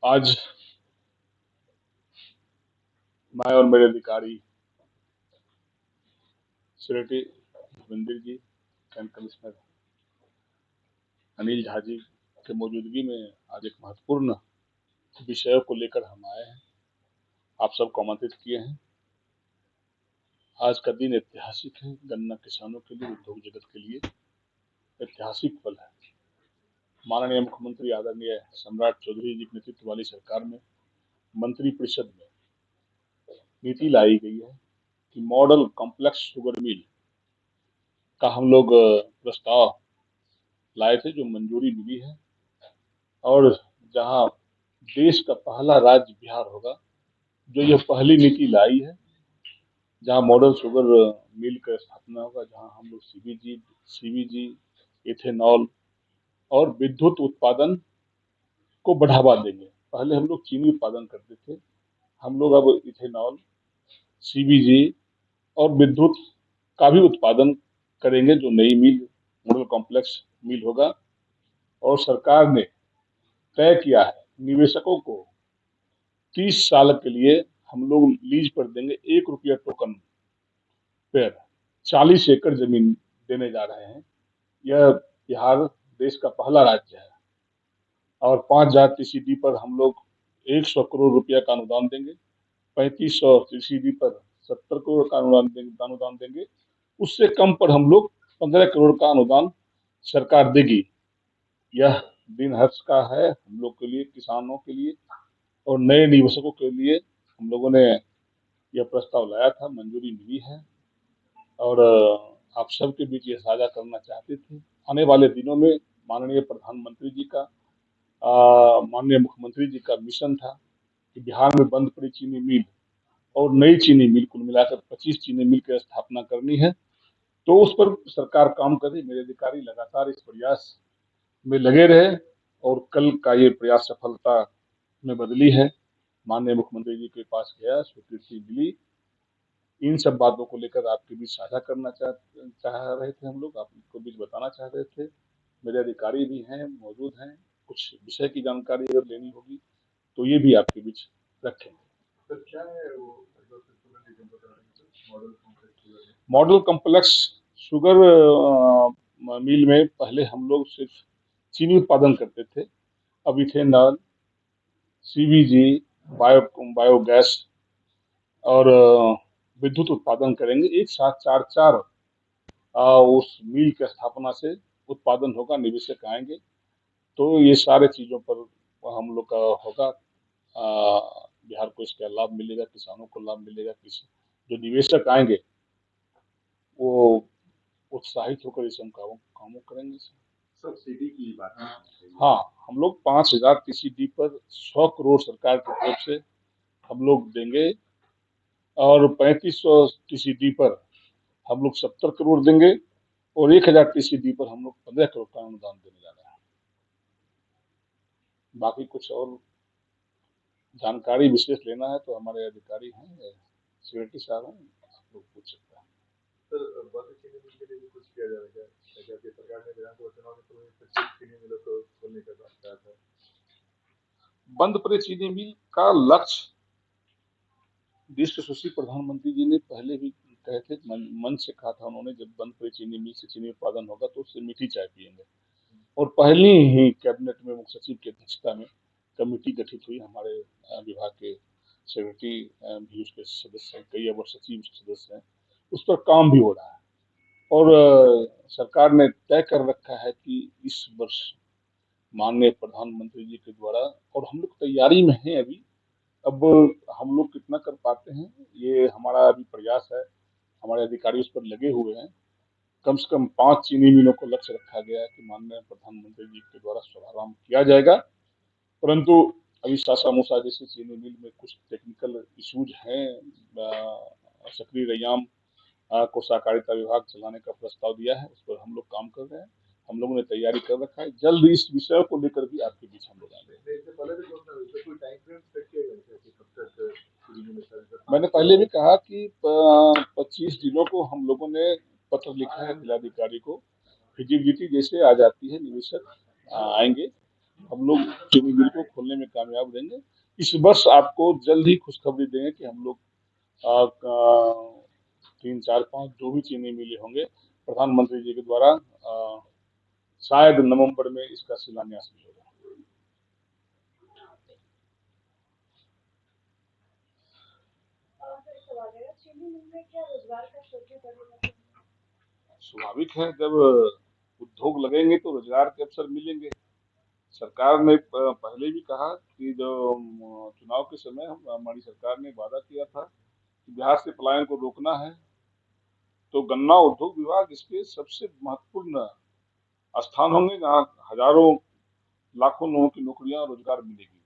आज मैं और मेरे अधिकारी secretary Dharmendra ji, cantt commissioner Anil Jha ji के मौजूदगी में आज एक महत्वपूर्ण विषय को लेकर हम आए हैं, आप सबको आमंत्रित किए हैं। आज का दिन ऐतिहासिक है, गन्ना किसानों के लिए, उद्योग जगत के लिए ऐतिहासिक पल है। माननीय मुख्यमंत्री आदरणीय सम्राट चौधरी जी के नेतृत्व वाली सरकार में मंत्रिपरिषद में नीति लाई गई है कि मॉडल कॉम्प्लेक्स शुगर मिल का हम लोग प्रस्ताव लाए थे, जो मंजूरी मिली है। और जहां देश का पहला राज्य बिहार होगा जो यह पहली नीति लाई है, जहां मॉडल शुगर मिल का स्थापना होगा, जहां हम लोग सीबीजी, इथेनॉल और विद्युत उत्पादन को बढ़ावा देंगे। पहले हम लोग चीनी उत्पादन करते थे, हम लोग अब इथेनॉल, सीबीजी और विद्युत का भी उत्पादन करेंगे, जो नई मिल मॉडल कॉम्प्लेक्स मिल होगा। और सरकार ने तय किया है निवेशकों को 30 साल के लिए हम लोग लीज पर देंगे, 1 रुपया टोकन पर 40 एकड़ जमीन देने जा रहे हैं। यह बिहार देश का पहला राज्य है और 5,000 टीसीडी पर हम लोग 100 करोड़ रुपया का अनुदान देंगे, 3500 टीसीडी पर 70 करोड़ का अनुदान देंगे। उससे कम पर हम लोग 15 करोड़ का अनुदान सरकार देगी। यह दिन हर्ष का है हम लोग के लिए, किसानों के लिए और नए निवेशकों के लिए। हम लोगों ने यह प्रस्ताव लाया था, मंजूरी मिली है और आप सबके बीच ये साझा करना चाहते थे। आने वाले दिनों में माननीय प्रधानमंत्री जी का, माननीय मुख्यमंत्री जी का मिशन था कि बिहार में बंद पड़ी चीनी मिल और नई चीनी मिल, कुल मिलाकर 25 चीनी मिल की स्थापना करनी है। तो उस पर सरकार काम कर रही, मेरे अधिकारी लगातार इस प्रयास में लगे रहे और कल का ये प्रयास सफलता में बदली है। माननीय मुख्यमंत्री जी के पास गया, स्वीकृति मिली। इन सब बातों को लेकर आपके बीच साझा करना चाह रहे थे हम लोग, आपको बीच बताना चाह रहे थे। मेरे अधिकारी भी हैं, मौजूद हैं, कुछ विषय की जानकारी अगर लेनी होगी तो ये भी आपके बीच रखेंगे। सर क्या है वो मॉडल कॉम्प्लेक्स शुगर मिल में पहले हम लोग सिर्फ चीनी उत्पादन करते थे, अब इथेनॉल, सीबीजी, बायोगैस और विद्युत उत्पादन करेंगे। एक साथ चार चार उस मिल की स्थापना से उत्पादन होगा, निवेशक आएंगे, तो ये सारे चीजों पर हम लोग का होगा। बिहार को इसका लाभ मिलेगा, किसानों को लाभ मिलेगा, जो निवेशक आएंगे वो उत्साहित होकर इस कामों करेंगे। सब्सिडी की बात है। हाँ, हम लोग 5,000 टीसीडी पर 100 करोड़ सरकार की तरफ से हम लोग देंगे और 3500 टीसीडी पर हम लोग 70 करोड़ देंगे और 1,000 टीसीडी पर हम लोग 15 करोड़ का अनुदान देने जा रहे हैं। बाकी कुछ और जानकारी विशेष लेना है तो हमारे अधिकारी हैं, सेक्रेटरी साहब हैं, आप लोग पूछ सकते हैं। सर, बंद चीनी मिल के लिए भी कुछ किया जाएगा क्या? सरकार ने विधानसभा चुनाव में तो 25 चीनी मिलों को खोलने का बात कहा था। बंद पड़े चीनी मिल का लक्ष्य देश के यशस्वी प्रधानमंत्री जी ने पहले भी कहे थे, मन से कहा था उन्होंने, जब बंद पड़े चीनी मिल से चीनी उत्पादन होगा तो उससे मीठी चाय पियेंगे। और पहली ही कैबिनेट में मुख्य सचिव की अध्यक्षता में कमेटी गठित हुई, हमारे विभाग के सेक्रेटरी भी उसके सदस्य हैं, कई अवर सचिव सदस्य हैं, उस पर काम भी हो रहा है। और सरकार ने तय कर रखा है कि इस वर्ष माननीय प्रधानमंत्री जी के द्वारा, और हम लोग तैयारी में हैं अभी, अब हम लोग कितना कर पाते हैं ये हमारा अभी प्रयास है, हमारे अधिकारी उस पर लगे हुए हैं। कम से कम 5 चीनी मिलों को लक्ष्य रखा गया है कि माननीय प्रधानमंत्री जी के द्वारा शुभारंभ किया जाएगा। परंतु अभी सासा मूसा जैसे चीनी मिल में कुछ टेक्निकल इश्यूज हैं। सक्रिय रैयाम को सहकारिता विभाग चलाने का प्रस्ताव दिया है, उस पर हम लोग काम कर रहे हैं, हम लोगों ने तैयारी कर रखा है। जल्द इस विषय को लेकर भी आपके बीच हम लोग आएंगे। मैंने पहले भी कहा कि 25 जिलों को हम लोगों ने पत्र लिखा है जिलाधिकारी को, फिजिबिलिटी जैसे आ जाती है निवेशक आएंगे हम लोग चीनी मिल को खोलने में कामयाब रहेंगे। इस वर्ष आपको जल्द ही खुशखबरी देंगे कि हम लोग 3, 4, 5 जो भी चीनी मिलें होंगे, प्रधानमंत्री जी के द्वारा शायद नवंबर में इसका शिलान्यास भी होगा। स्वाभाविक है, जब उद्योग लगेंगे तो रोजगार के अवसर मिलेंगे। सरकार ने पहले भी कहा कि जो चुनाव के समय हमारी सरकार ने वादा किया था कि बिहार से पलायन को रोकना है, तो गन्ना उद्योग विभाग इसके सबसे महत्वपूर्ण स्थान होंगे जहाँ हजारों लाखों लोगों की नौकरियां रोजगार मिलेगी।